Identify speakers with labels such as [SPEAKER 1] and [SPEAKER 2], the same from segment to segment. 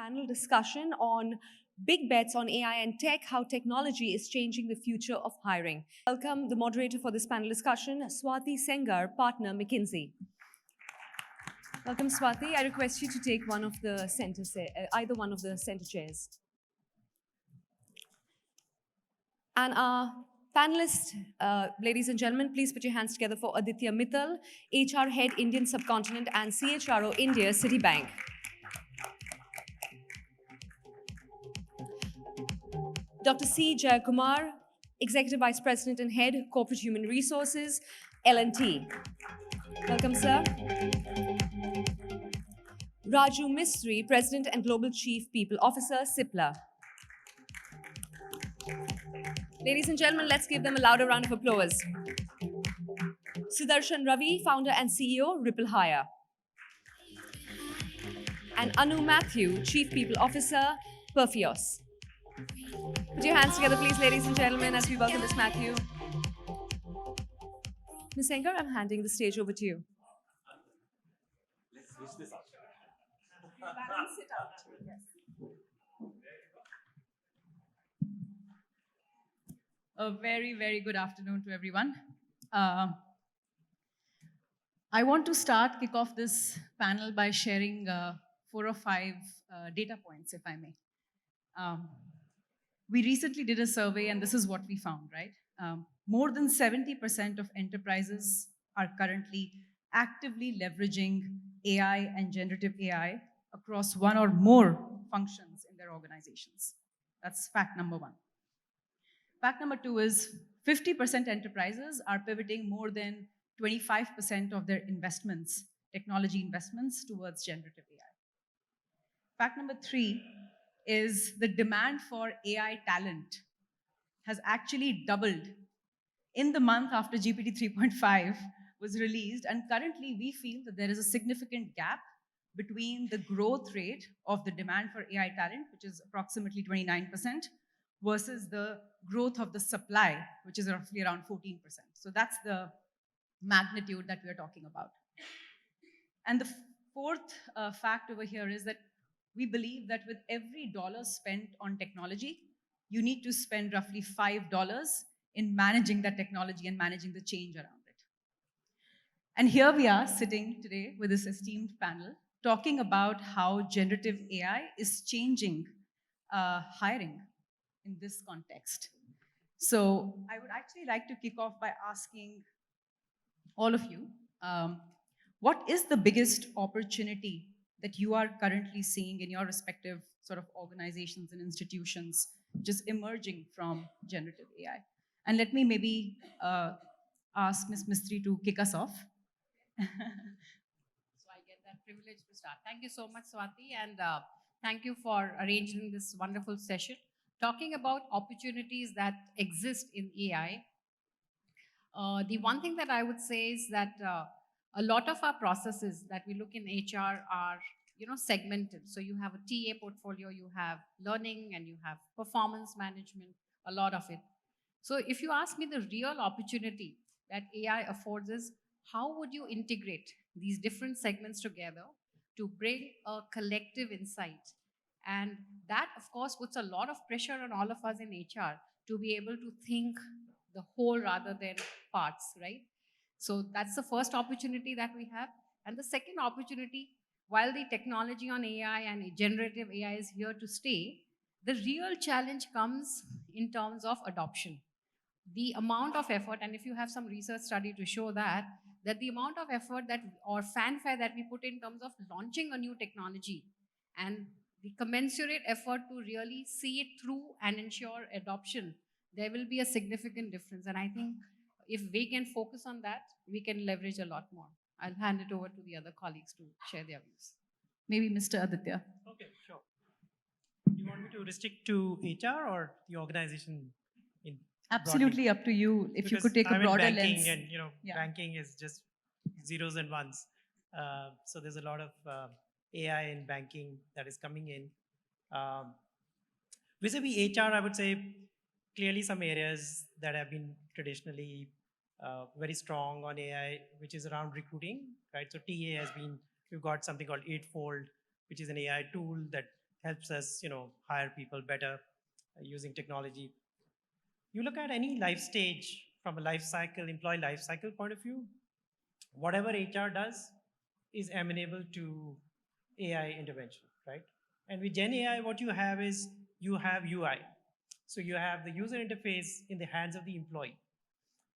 [SPEAKER 1] panel discussion on big bets on AI and tech, how technology is changing the future of hiring. Welcome the moderator for this panel discussion, Swati Sengar, partner, McKinsey. Welcome, Swati. I request you to take one of the either one of the center chairs. And our panelists, ladies and gentlemen, please put your hands together for Aditya Mittal, HR Head, Indian Subcontinent and CHRO, India, Citibank. Dr. C. Jayakumar, Executive Vice President and Head, Corporate Human Resources, L&T. Welcome, sir. Raju Mistry, President and Global Chief People Officer, Cipla. Ladies and gentlemen, let's give them a louder round of applause. Sudarsan Ravi, Founder and CEO, RippleHire. And Mathew, Chief People Officer, Perfios. Put your hands together, please, ladies and gentlemen, as we welcome Ms. Mathew. Ms. Sengar, I'm handing the stage over to you.
[SPEAKER 2] Let's switch this up.
[SPEAKER 1] Balance it out. Yes.
[SPEAKER 3] A very, very good afternoon to everyone. I want to kick off this panel by sharing 4 or 5 data points, if I may. We recently did a survey, and this is what we found, right? More than 70% of enterprises are currently actively leveraging AI and generative AI across one or more functions in their organizations. That's fact number 1. Fact number 2 is 50% enterprises are pivoting more than 25% of their investments, technology investments, towards generative AI. Fact number 3 is the demand for AI talent has actually doubled in the month after GPT 3.5 was released, and currently we feel that there is a significant gap between the growth rate of the demand for AI talent, which is approximately 29%, versus the growth of the supply, which is roughly around 14%. So that's the magnitude that we're talking about. And the fourth fact over here is that we believe that with every dollar spent on technology, you need to spend roughly $5 in managing that technology and managing the change around it. And here we are sitting today with this esteemed panel talking about how generative AI is changing hiring in this context. So I would actually like to kick off by asking all of you, what is the biggest opportunity that you are currently seeing in your respective sort of organizations and institutions just emerging from generative AI? And let me maybe ask Ms. Mistry to kick us off.
[SPEAKER 4] So I get that privilege to start. Thank you so much, Swati, and thank you for arranging this wonderful session. Talking about opportunities that exist in AI, the one thing that I would say is that a lot of our processes that we look in HR are, segmented. So you have a TA portfolio, you have learning, and you have performance management, a lot of it. So if you ask me, the real opportunity that AI affords is how would you integrate these different segments together to bring a collective insight? And that, of course, puts a lot of pressure on all of us in HR to be able to think the whole rather than parts, right? So that's the first opportunity that we have. And the second opportunity, while the technology on AI and generative AI is here to stay, the real challenge comes in terms of adoption. The amount of effort, and if you have some research study to show that the amount of effort or fanfare that we put in terms of launching a new technology and the commensurate effort to really see it through and ensure adoption, there will be a significant difference. And I think if we can focus on that, we can leverage a lot more. I'll hand it over to the other colleagues to share their views.
[SPEAKER 3] Maybe Mr. Aditya.
[SPEAKER 2] Okay, sure. You want me to restrict to HR or the organization in
[SPEAKER 3] Absolutely
[SPEAKER 2] broadly?
[SPEAKER 3] Up to you. If
[SPEAKER 2] Because
[SPEAKER 3] you could take
[SPEAKER 2] I'm
[SPEAKER 3] a broader
[SPEAKER 2] in banking,
[SPEAKER 3] lens.
[SPEAKER 2] And banking is just zeros and ones. So there's a lot of AI in banking that is coming in. Vis-a-vis HR, I would say clearly some areas that have been traditionally very strong on AI, which is around recruiting, right? So TA has been, we've got something called Eightfold, which is an AI tool that helps us, hire people better using technology. You look at any life stage from a life cycle, employee life cycle point of view, whatever HR does is amenable to AI intervention, right? And with Gen AI, what you have is you have UI. So you have the user interface in the hands of the employee,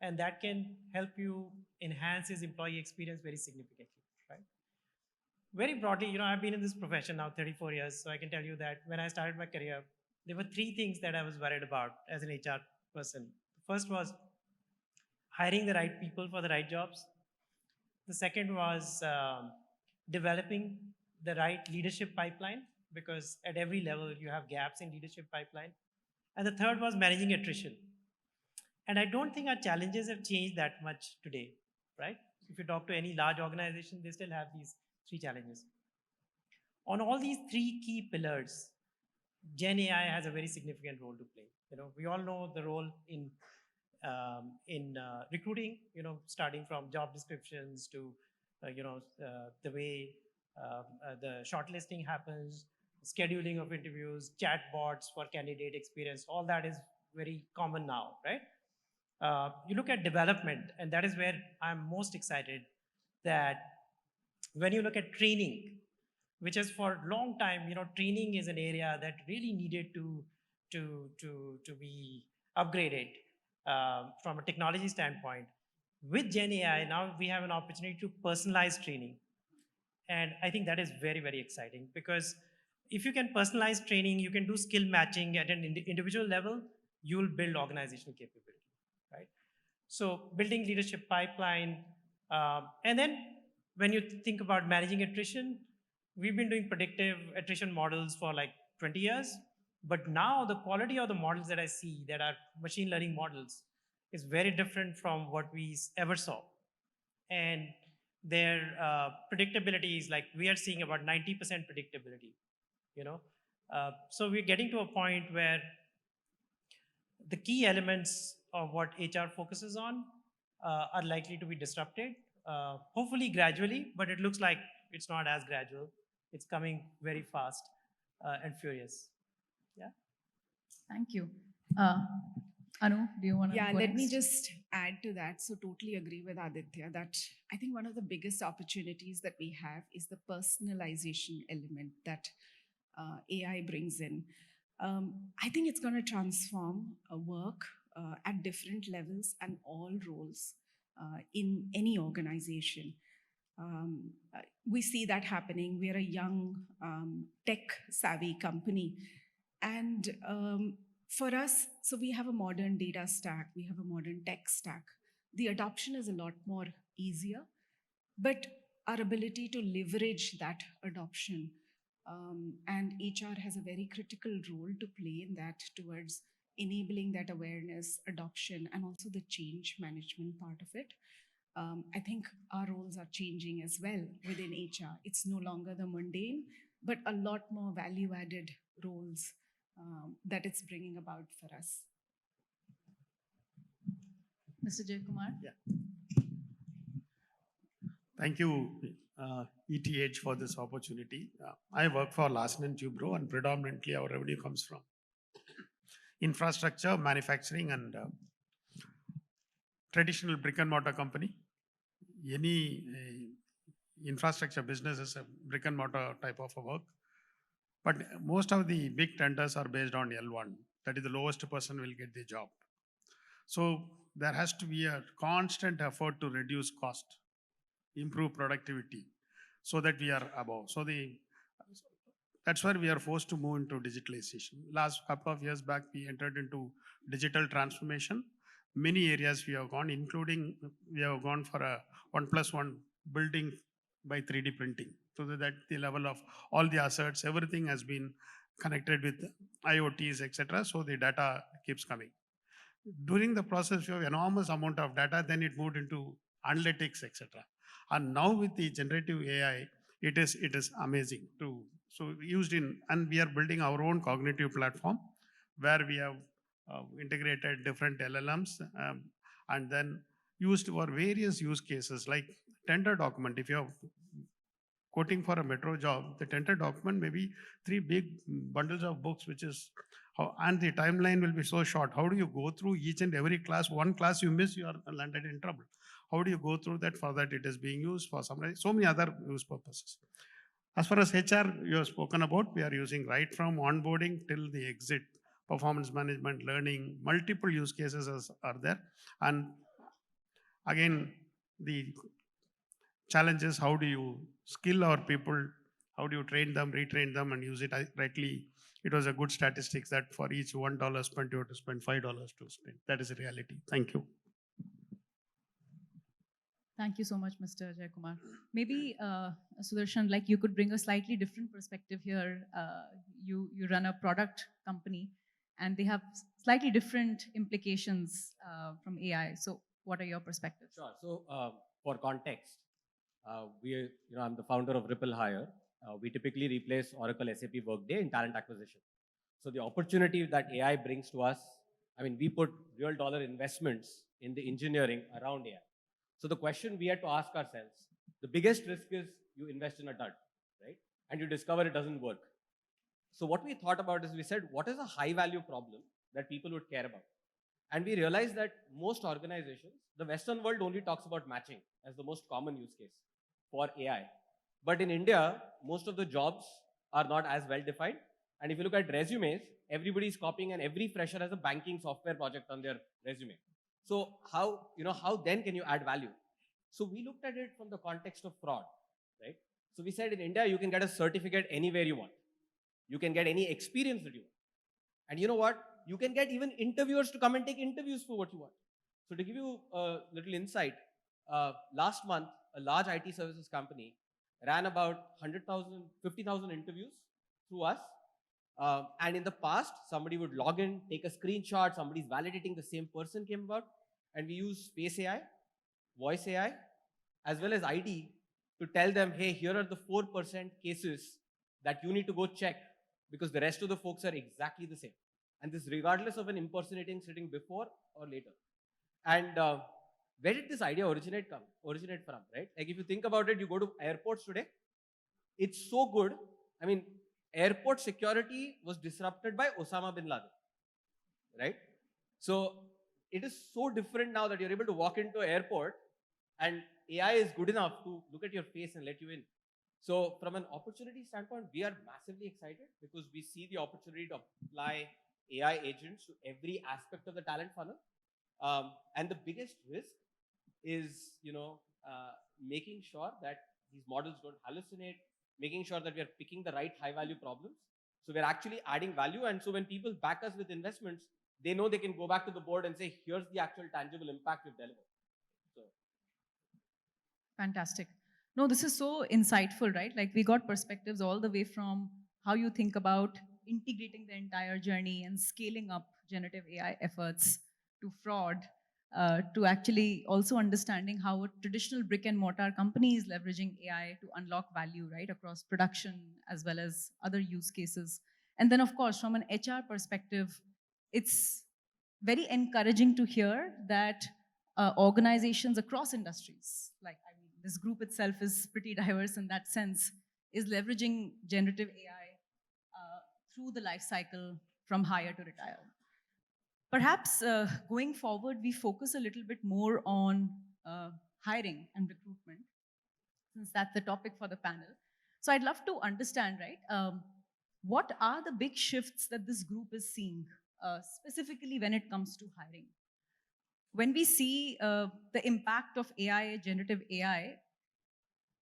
[SPEAKER 2] and that can help you enhance his employee experience very significantly, right? Very broadly, I've been in this profession now 34 years, so I can tell you that when I started my career, there were three things that I was worried about as an HR person. The first was hiring the right people for the right jobs. The second was developing the right leadership pipeline, because at every level you have gaps in leadership pipeline. And the third was managing attrition. And I don't think our challenges have changed that much today, right? If you talk to any large organization, they still have these three challenges. On all these three key pillars, Gen AI has a very significant role to play. We all know the role in recruiting. Starting from job descriptions to the way the shortlisting happens, scheduling of interviews, chatbots for candidate experience. All that is very common now, right? You look at development, and that is where I'm most excited. That when you look at training, which is for a long time, training is an area that really needed to be upgraded from a technology standpoint. With Gen AI, now we have an opportunity to personalize training. And I think that is very, very exciting, because if you can personalize training, you can do skill matching at an individual level, you will build organizational capability, right? So building leadership pipeline. And then when you think about managing attrition, we've been doing predictive attrition models for like 20 years. But now the quality of the models that I see that are machine learning models is very different from what we ever saw. And their predictability is like, we are seeing about 90% predictability, so we're getting to a point where the key elements of what HR focuses on are likely to be disrupted, hopefully gradually, but it looks like it's not as gradual. It's coming very fast and furious. Yeah.
[SPEAKER 3] Thank you. Anu, do you want to
[SPEAKER 5] Yeah,
[SPEAKER 3] go
[SPEAKER 5] let me
[SPEAKER 3] next?
[SPEAKER 5] just add to that. So, totally agree with Aditya that I think one of the biggest opportunities that we have is the personalization element that AI brings in. I think it's going to transform work at different levels and all roles in any organization. We see that happening. We are a young, tech savvy company. And for us, so we have a modern data stack, we have a modern tech stack. The adoption is a lot more easier, but our ability to leverage that adoption, and HR has a very critical role to play in that towards enabling that awareness, adoption, and also the change management part of it. I think our roles are changing as well within HR. It's no longer the mundane, but a lot more value-added roles that it's bringing about for us.
[SPEAKER 3] Mr. Jayakumar?
[SPEAKER 6] Yeah. Thank you, ETH, for this opportunity. I work for Larsen & Toubro, and predominantly our revenue comes from infrastructure, manufacturing, and traditional brick and mortar company. Any infrastructure business is a brick and mortar type of a work. But most of the big tenders are based on L1. That is, the lowest person will get the job. So there has to be a constant effort to reduce cost, improve productivity, so that we are above. So that's where we are forced to move into digitalization. Last couple of years back, we entered into digital transformation. Many areas we have gone, including we have gone for a 1+1 building by 3D printing. So that the level of all the assets, everything has been connected with IoTs, etc. So the data keeps coming. During the process, we have enormous amount of data, then it moved into analytics, etc. And now with the generative AI, it is amazing to, so used in, and we are building our own cognitive platform where we have integrated different LLMs and then used for various use cases like tender document. If you have quoting for a metro job, the tender document may be 3 big bundles of books, which is how, and the timeline will be so short. How do you go through each and every class? One class you miss, you are landed in trouble. How do you go through that for that it is being used for so many other use purposes? As far as HR you have spoken about, we are using right from onboarding till the exit, performance management, learning, multiple use cases are there. And again, the challenge is how do you skill our people, how do you train them, retrain them, and use it rightly. It was a good statistics that for each $1 spent, you have to spend $5 to spend. That is a reality. Thank you.
[SPEAKER 3] Thank you so much, Mr. Jayakumar. Maybe, Sudarsan, like you could bring a slightly different perspective here. You run a product company, and they have slightly different implications from AI. So, what are your perspectives?
[SPEAKER 7] Sure. So, for context, I'm the founder of RippleHire. We typically replace Oracle, SAP, Workday in talent acquisition. So, the opportunity that AI brings to us, I mean, we put real dollar investments in the engineering around AI. So the question we had to ask ourselves, the biggest risk is you invest in a dud, right? And you discover it doesn't work. So what we thought about is we said, what is a high value problem that people would care about? And we realized that most organizations, the Western world only talks about matching as the most common use case for AI. But in India, most of the jobs are not as well defined. And if you look at resumes, everybody's copying and every fresher has a banking software project on their resume. So how then can you add value? So we looked at it from the context of fraud, right? So we said in India, you can get a certificate anywhere you want. You can get any experience that you want. And you know what? You can get even interviewers to come and take interviews for what you want. So to give you a little insight, last month, a large IT services company ran about 50,000 interviews through us. And in the past, somebody would log in, take a screenshot, somebody's validating the same person came about, and we use face AI, voice AI, as well as ID to tell them, hey, here are the 4% cases that you need to go check because the rest of the folks are exactly the same. And this regardless of an impersonating sitting before or later. And where did this idea originate from, right? Like if you think about it, you go to airports today, it's so good. I mean, airport security was disrupted by Osama bin Laden, right? So it is so different now that you're able to walk into an airport and AI is good enough to look at your face and let you in. So from an opportunity standpoint, we are massively excited because we see the opportunity to apply AI agents to every aspect of the talent funnel. And the biggest risk is, making sure that these models don't hallucinate, making sure that we are picking the right high value problems. So we're actually adding value. And so when people back us with investments, they know they can go back to the board and say, here's the actual tangible impact we've delivered. So.
[SPEAKER 3] Fantastic. No, this is so insightful, right? Like we got perspectives all the way from how you think about integrating the entire journey and scaling up generative AI efforts to fraud, to actually also understanding how a traditional brick and mortar company is leveraging AI to unlock value, right, across production as well as other use cases. And then, of course, from an HR perspective, it's very encouraging to hear that organizations across industries, like this group itself is pretty diverse in that sense, is leveraging generative AI through the life cycle from hire to retire. Perhaps going forward, we focus a little bit more on hiring and recruitment, since that's the topic for the panel. So I'd love to understand, right, what are the big shifts that this group is seeing, specifically when it comes to hiring? When we see the impact of AI, generative AI,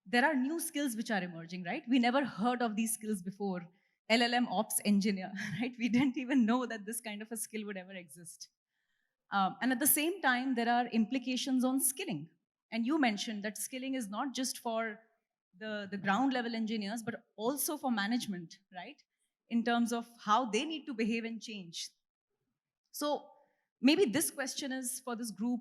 [SPEAKER 3] there are new skills which are emerging, right? We never heard of these skills before. LLM ops engineer, right? We didn't even know that this kind of a skill would ever exist. And at the same time, there are implications on skilling. And you mentioned that skilling is not just for the ground level engineers, but also for management, right? In terms of how they need to behave and change. So maybe this question is for this group,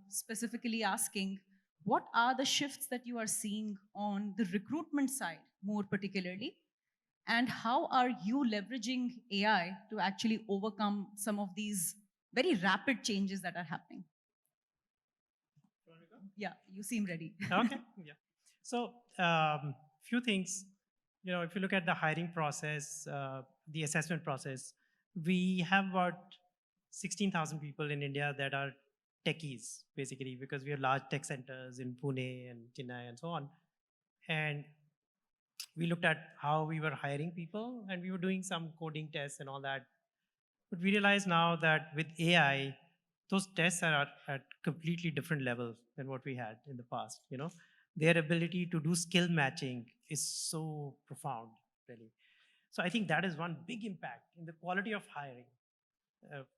[SPEAKER 3] specifically asking, what are the shifts that you are seeing on the recruitment side, more particularly? And how are you leveraging AI to actually overcome some of these very rapid changes that are happening?
[SPEAKER 2] You want to go?
[SPEAKER 3] Yeah, you seem ready.
[SPEAKER 2] Okay, yeah. So few things, if you look at the hiring process, the assessment process, we have about 16,000 people in India that are techies, basically, because we have large tech centers in Pune and Chennai and so on. And we looked at how we were hiring people, and we were doing some coding tests and all that. But we realize now that with AI, those tests are at completely different levels than what we had in the past. Their ability to do skill matching is so profound, really. So I think that is one big impact in the quality of hiring,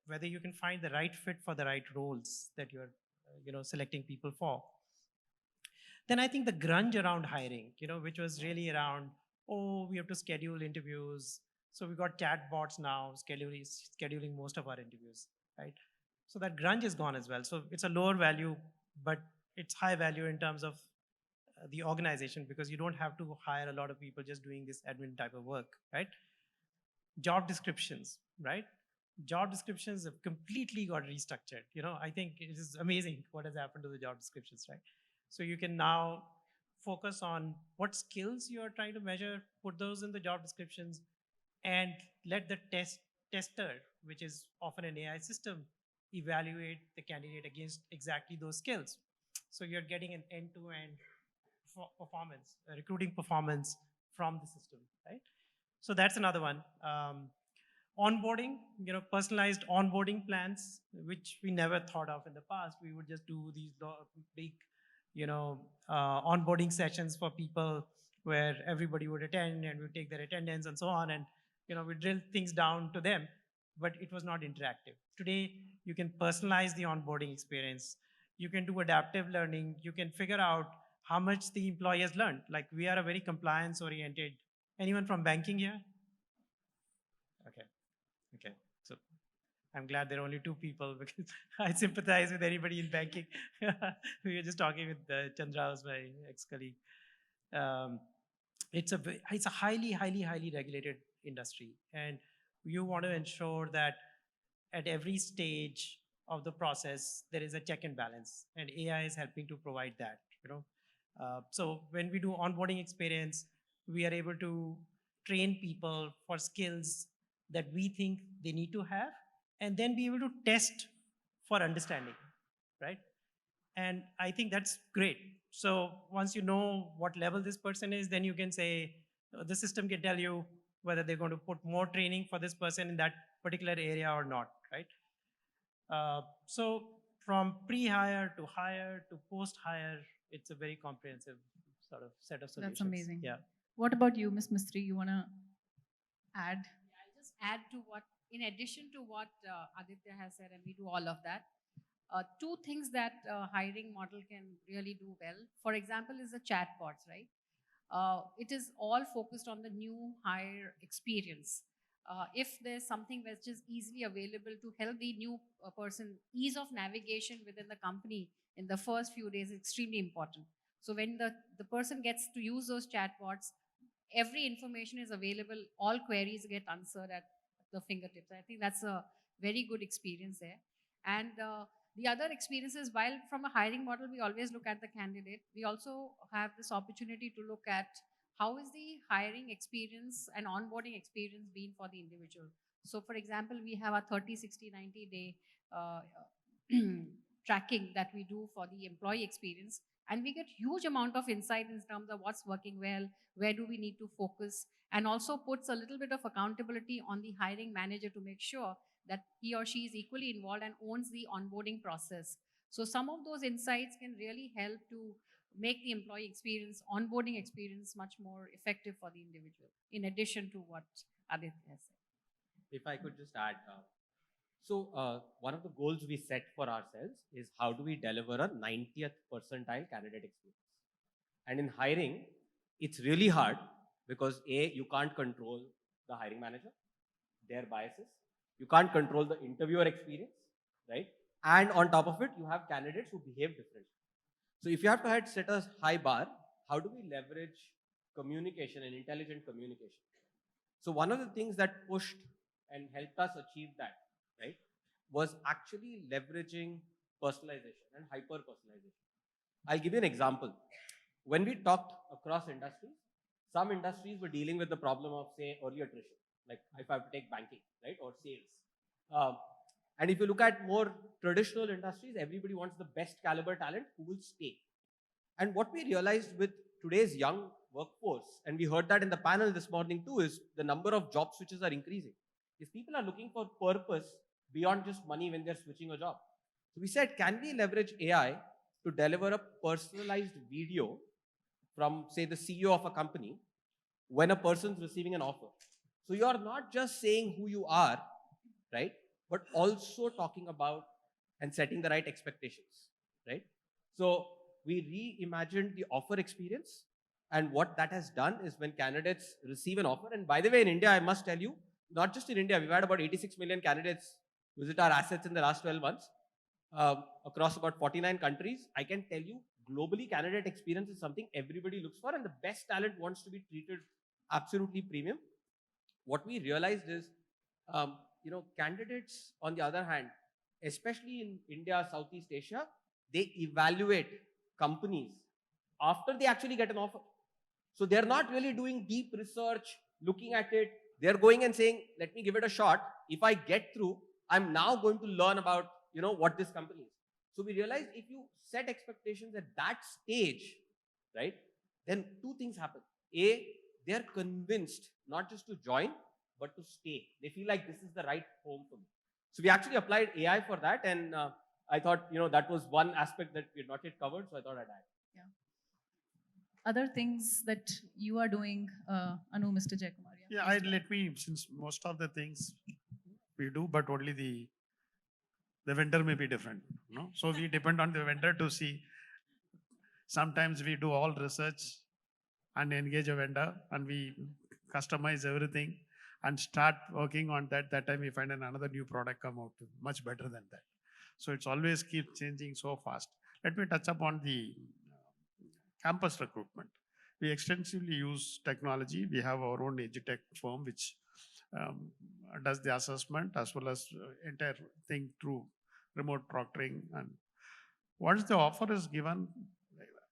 [SPEAKER 2] whether you can find the right fit for the right roles that you're, selecting people for. Then I think the grunge around hiring, which was really around, oh, we have to schedule interviews. So we got chatbots now scheduling most of our interviews, right? So that grunge is gone as well. So it's a lower value, but it's high value in terms of the organization, because you don't have to hire a lot of people just doing this admin type of work, right? Job descriptions, right? Job descriptions have completely got restructured. I think it is amazing what has happened to the job descriptions, right? So you can now focus on what skills you are trying to measure, put those in the job descriptions, and let the tester, which is often an AI system, evaluate the candidate against exactly those skills. So you're getting an end-to-end performance, recruiting performance from the system, right? So that's another one. Onboarding, personalized onboarding plans, which we never thought of in the past. We would just do these big, onboarding sessions for people where everybody would attend and we would take their attendance and so on. And, we drill things down to them, but it was not interactive. Today, you can personalize the onboarding experience. You can do adaptive learning. You can figure out how much the employee has learned. Like, we are a very compliance-oriented. Anyone from banking here? Okay. So I'm glad there are only two people, because I sympathize with anybody in banking. We were just talking with Chandra, who's my ex-colleague. It's a highly, highly, highly regulated industry, and you want to ensure that at every stage of the process there is a check and balance, and AI is helping to provide that. So when we do onboarding experience, we are able to train people for skills that we think they need to have, and then be able to test for understanding, right? And I think that's great. So once you know what level this person is, then you can say, the system can tell you whether they're going to put more training for this person in that particular area or not, right? So from pre-hire to hire to post-hire, it's a very comprehensive sort of set of solutions.
[SPEAKER 3] That's amazing.
[SPEAKER 2] Yeah.
[SPEAKER 3] What about you, Ms. Mistry? You want to add?
[SPEAKER 4] I'll just add to what, in addition to what Aditya has said, and we do all of that, two things that hiring model can really do well. For example, is the chatbots, right? It is all focused on the new hire experience. If there's something which is easily available to help the new person, ease of navigation within the company in the first few days is extremely important. So when the person gets to use those chatbots, every information is available, all queries get answered at the fingertips. I think that's a very good experience there. And the other experience is, while from a hiring model, we always look at the candidate, we also have this opportunity to look at how is the hiring experience and onboarding experience been for the individual. So for example, we have a 30, 60, 90 day tracking that we do for the employee experience. And we get huge amount of insight in terms of what's working well, where do we need to focus, and also puts a little bit of accountability on the hiring manager to make sure that he or she is equally involved and owns the onboarding process. So some of those insights can really help to make the employee experience, onboarding experience, much more effective for the individual, in addition to what Aditya has said.
[SPEAKER 7] If I could just add, one of the goals we set for ourselves is how do we deliver a 90th percentile candidate experience. And in hiring, it's really hard because you can't control the hiring manager, their biases. You can't control the interviewer experience, right? And on top of it, you have candidates who behave differently. So if you have to set a high bar, how do we leverage communication and intelligent communication? So one of the things that pushed and helped us achieve that, right, was actually leveraging personalization and hyper-personalization. I'll give you an example. When we talked across industries, some industries were dealing with the problem of, say, early attrition, like if I have to take banking, right, or sales. And if you look at more traditional industries, everybody wants the best caliber talent who will stay. And what we realized with today's young workforce, and we heard that in the panel this morning too, is the number of job switches are increasing. If people are looking for purpose beyond just money when they're switching a job. So we said, can we leverage AI to deliver a personalized video from, say, the CEO of a company when a person's receiving an offer? So you're not just saying who you are, right? But also talking about and setting the right expectations, right? So we reimagined the offer experience. And what that has done is when candidates receive an offer, and by the way, in India, I must tell you, not just in India, we've had about 86 million candidates visit our assets in the last 12 months across about 49 countries. I can tell you, globally, candidate experience is something everybody looks for, and the best talent wants to be treated absolutely premium. What we realized is, candidates, on the other hand, especially in India, Southeast Asia, they evaluate companies after they actually get an offer. So they're not really doing deep research, looking at it. They're going and saying, let me give it a shot. If I get through, I'm now going to learn about, what this company is. So we realized if you set expectations at that stage, right, then two things happen. A, they're convinced not just to join, but to stay. They feel like this is the right home for me. So we actually applied AI for that, and I thought, that was one aspect that we had not yet covered, so I thought I'd add.
[SPEAKER 3] Yeah. Other things that you are doing, Anu, Mr. Jayakumar.
[SPEAKER 6] Yeah, let me, since most of the things we do, but only the vendor may be different. So we depend on the vendor to see. Sometimes we do all research and engage a vendor, and we customize everything and start working on that. That time we find another new product come out much better than that. So it's always keep changing so fast. Let me touch upon the campus recruitment. We extensively use technology. We have our own edutech firm which does the assessment as well as entire thing through remote proctoring. And once the offer is given,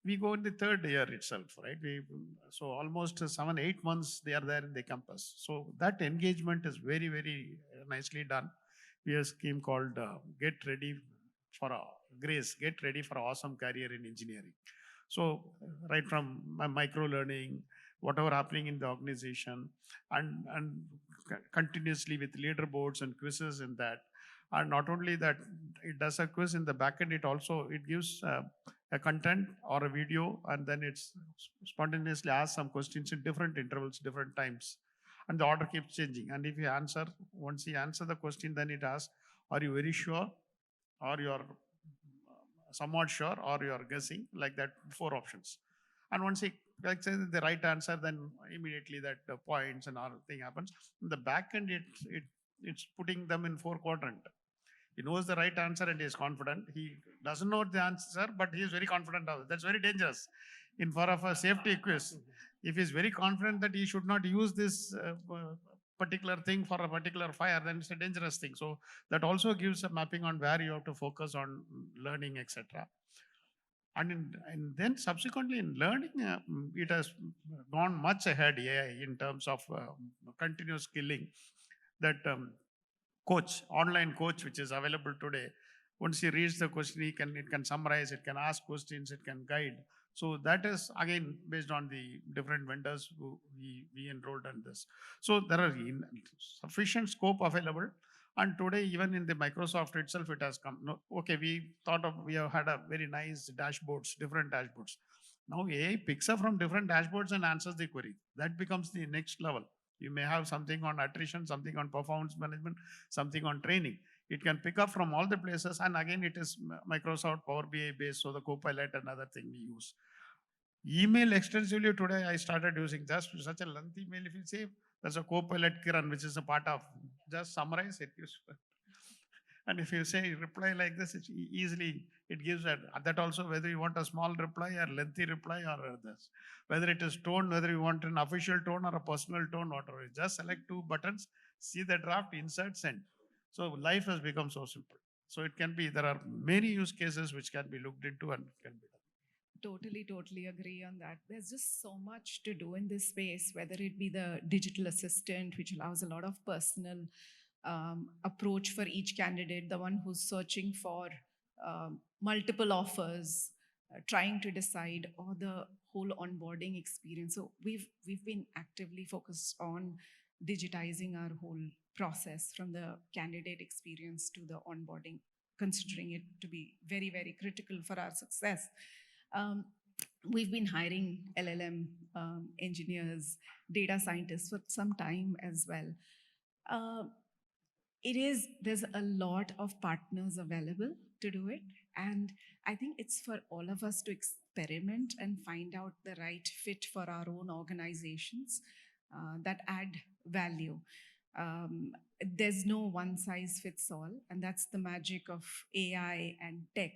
[SPEAKER 6] we go in the third year itself, right? So almost 7-8 months they are there in the campus. So that engagement is very, very nicely done. We have a scheme called Get Ready for Grace, Get Ready for Awesome Career in Engineering. So right from micro learning, whatever happening in the organization, and continuously with leaderboards and quizzes in that. And not only that, it does a quiz in the backend, it gives a content or a video, and then it's spontaneously asks some questions in different intervals, different times. And the order keeps changing. And if you answer, once you answer the question, then it asks, are you very sure? Or you're somewhat sure, or you're guessing, like that, 4 options. And once he say the right answer, then immediately that points and all thing happens. In the back end, it's putting them in 4 quadrant. He knows the right answer and he is confident. He doesn't know the answer, but he is very confident of it. That's very dangerous in for of a safety quiz. If he is very confident that he should not use this particular thing for a particular fire, then it's a dangerous thing. So that also gives a mapping on where you have to focus on learning, etc. And then subsequently in learning, it has gone much ahead AI in terms of continuous skilling. That online coach, which is available today, once he reads the question, it can summarize, it can ask questions, it can guide. So that is again based on the different vendors who we enrolled in this. So there are sufficient scope available. And today, even in the Microsoft itself, it has come. Okay, we have had a very nice dashboards, different dashboards. Now AI picks up from different dashboards and answers the query. That becomes the next level. You may have something on attrition, something on performance management, something on training. It can pick up from all the places, and again, it is Microsoft Power BI based, so the Copilot, another thing we use. Email extensively today, I started using just such a lengthy email. If you say there's a Copilot Kiran, which is a part of, just summarize it. And if you say reply like this, it easily, it gives that also, whether you want a small reply or lengthy reply or this, whether it is tone, whether you want an official tone or a personal tone, whatever. Just select 2 buttons, see the draft, insert, send. So life has become so simple. So it can be, there are many use cases which can be looked into and can be done.
[SPEAKER 5] Totally agree on that. There's just so much to do in this space, whether it be the digital assistant, which allows a lot of personal approach for each candidate, the one who's searching for multiple offers, trying to decide, or the whole onboarding experience. So we've been actively focused on digitizing our whole process from the candidate experience to the onboarding, considering it to be very critical for our success. We've been hiring LLM engineers, data scientists for some time as well. There's a lot of partners available to do it. And I think it's for all of us to experiment and find out the right fit for our own organizations that add value. There's no one size fits all, and that's the magic of AI and tech.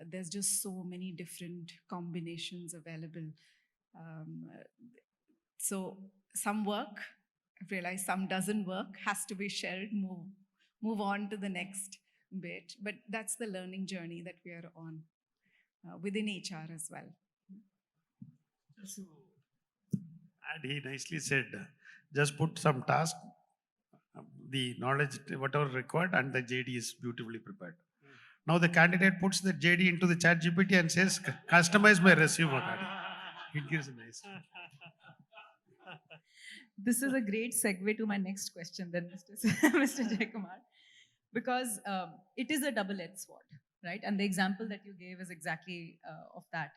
[SPEAKER 5] There's just so many different combinations available. So some work, I've realized some doesn't work, has to be shared, move on to the next bit. But that's the learning journey that we are on within HR as well.
[SPEAKER 6] And he nicely said, just put some task, the knowledge, whatever required, and the JD is beautifully prepared. Now the candidate puts the JD into the chat GPT and says, customize my resume. It gives a nice.
[SPEAKER 3] This is a great segue to my next question then, Mr. Jayakumar, because it is a double-edged sword, right? And the example that you gave is exactly of that.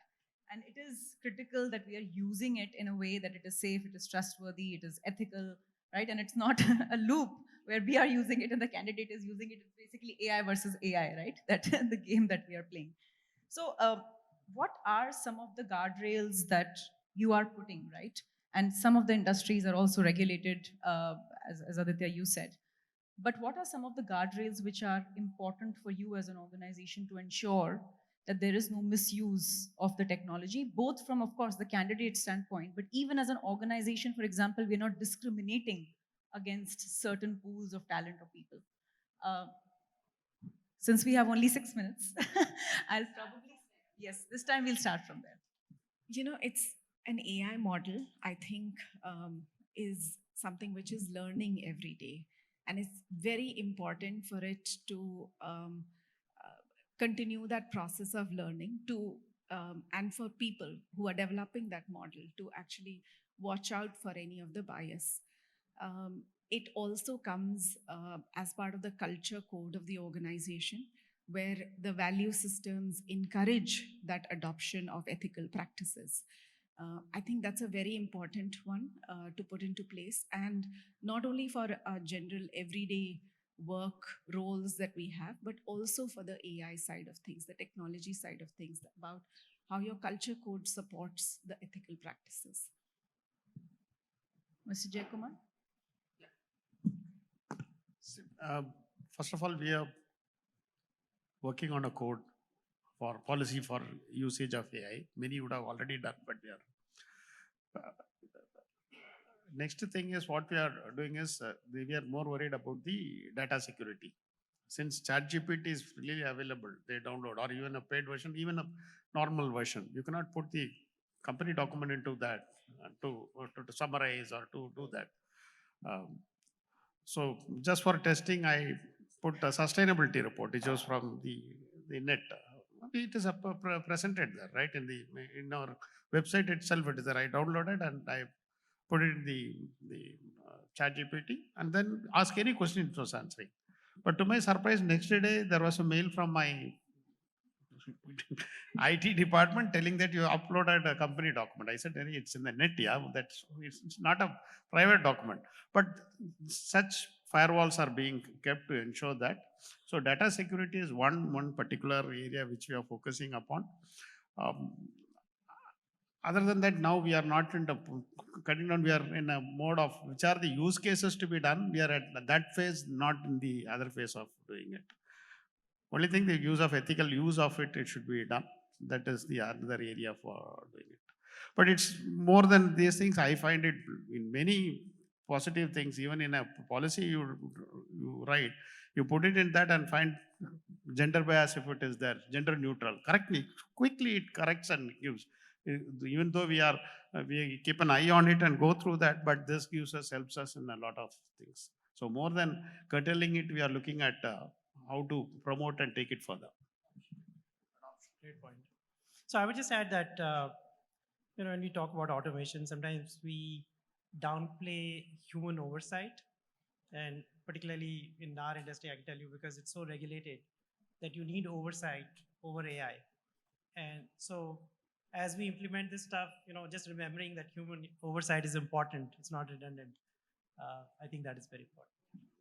[SPEAKER 3] And it is critical that we are using it in a way that it is safe, it is trustworthy, it is ethical, right? And it's not a loop where we are using it and the candidate is using it. It's basically AI versus AI, right? That the game that we are playing. So what are some of the guardrails that you are putting, right? And some of the industries are also regulated, as Aditya, you said. But what are some of the guardrails which are important for you as an organization to ensure that there is no misuse of the technology, both from, of course, the candidate standpoint, but even as an organization, for example, we're not discriminating against certain pools of talent or people. Since we have only 6 minutes, I'll probably, yes, this time we'll start from there.
[SPEAKER 5] You know, it's an AI model, I think, is something which is learning every day. And it's very important for it to continue that process of learning to and for people who are developing that model to actually watch out for any of the bias. It also comes as part of the culture code of the organization, where the value systems encourage that adoption of ethical practices. I think that's a very important one to put into place, and not only for general everyday work roles that we have, but also for the AI side of things, the technology side of things, about how your culture code supports the ethical practices.
[SPEAKER 3] Mr. Jayakumar?
[SPEAKER 6] First of all, we are working on a code for policy for usage of AI. Many would have already done, but we are. Next thing is what we are doing is we are more worried about the data security. Since ChatGPT is freely available, they download, or even a paid version, even a normal version. You cannot put the company document into that to summarize or to do that. So just for testing, I put a sustainability report, which was from the net. It is presented there, right? In our website itself, it is there. I downloaded and I put it in the chat GPT and then ask any question it was answering. But to my surprise, next day there was a mail from my IT department telling that you uploaded a company document. I said, it's in the net, yeah. It's not a private document. But such firewalls are being kept to ensure that. So data security is one particular area which we are focusing upon. Other than that, now we are not in the cutting down. We are in a mode of which are the use cases to be done. We are at that phase, not in the other phase of doing it. Only thing, the use of ethical use of it should be done. That is the other area for doing it. But it's more than these things. I find it in many positive things. Even in a policy you write, you put it in that and find gender bias if it is there, gender neutral. Correct me quickly. It corrects and gives. Even though we keep an eye on it and go through that, but this helps us in a lot of things. So more than curtailing it, we are looking at how to promote and take it further.
[SPEAKER 2] Great point. So I would just add that when we talk about automation, sometimes we downplay human oversight, and particularly in our industry, I can tell you, because it's so regulated, that you need oversight over AI. And so as we implement this stuff, just remembering that human oversight is important. It's not redundant. I think that is very important.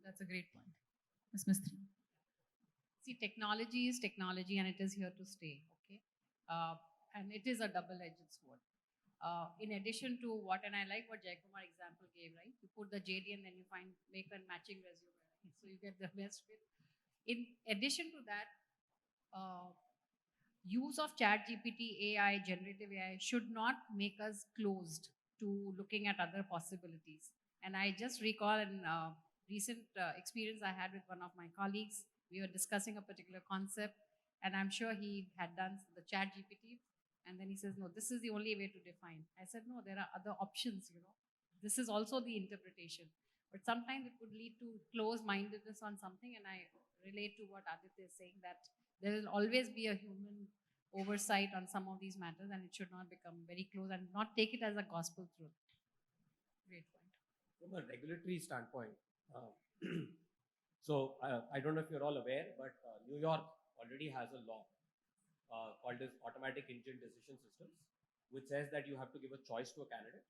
[SPEAKER 3] That's a great point. Ms. Mistry.
[SPEAKER 4] See, technology is technology and it is here to stay, okay? And it is a double-edged sword. In addition to and I like what Jayakumar example gave, right? You put the JD and then you make a matching resume, right? So you get the best fit. In addition to that, use of ChatGPT, AI, generative AI should not make us closed to looking at other possibilities. And I just recall an recent experience I had with one of my colleagues. We were discussing a particular concept, and I'm sure he had done the ChatGPT. And then he says, no, this is the only way to define. I said, no, there are other options, This is also the interpretation. But sometimes it could lead to close-mindedness on something. And I relate to what Aditya is saying, that there will always be a human oversight on some of these matters, and it should not become very close and not take it as a gospel truth. Great point.
[SPEAKER 7] From a regulatory standpoint, so I don't know if you're all aware, but New York already has a law called as automatic engine decision systems, which says that you have to give a choice to a candidate.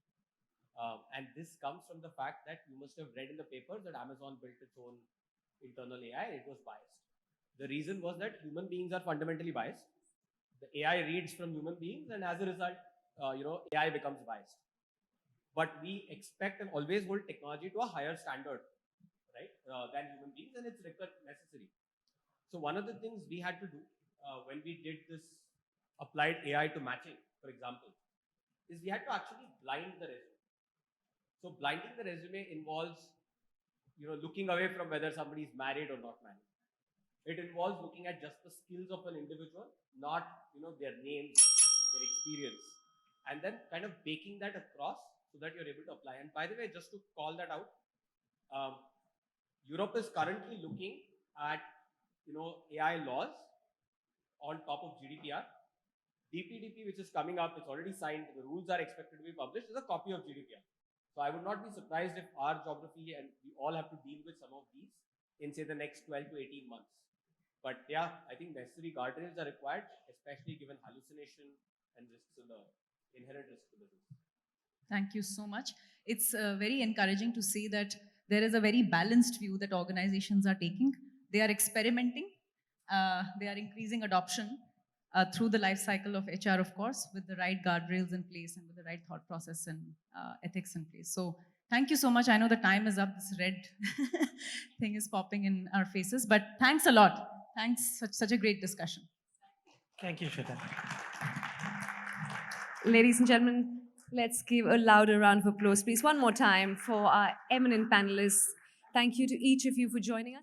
[SPEAKER 7] And this comes from the fact that you must have read in the papers that Amazon built its own internal AI and it was biased. The reason was that human beings are fundamentally biased. The AI reads from human beings, and as a result, AI becomes biased. But we expect and always hold technology to a higher standard, right, than human beings, and it's necessary. So one of the things we had to do when we did this applied AI to matching, for example, is we had to actually blind the resume. So blinding the resume involves, looking away from whether somebody is married or not married. It involves looking at just the skills of an individual, not their names, their experience, and then kind of baking that across so that you're able to apply. And by the way, just to call that out, Europe is currently looking at AI laws on top of GDPR. DPDP, which is coming up, it's already signed. The rules are expected to be published. Is a copy of GDPR. So I would not be surprised if our geography and we all have to deal with some of these in, say, the next 12 to 18 months. But yeah, I think necessary guardrails are required, especially given hallucination and risks in the inherent risks to business.
[SPEAKER 3] Thank you so much. It's very encouraging to see that there is a very balanced view that organizations are taking. They are experimenting. They are increasing adoption through the life cycle of HR, of course, with the right guardrails in place and with the right thought process and ethics in place. So thank you so much. I know the time is up. This red thing is popping in our faces, but thanks a lot. Thanks, such a great discussion.
[SPEAKER 2] Thank you, Shweta.
[SPEAKER 1] Ladies and gentlemen, let's give a louder round of applause, please, one more time for our eminent panelists. Thank you to each of you for joining us.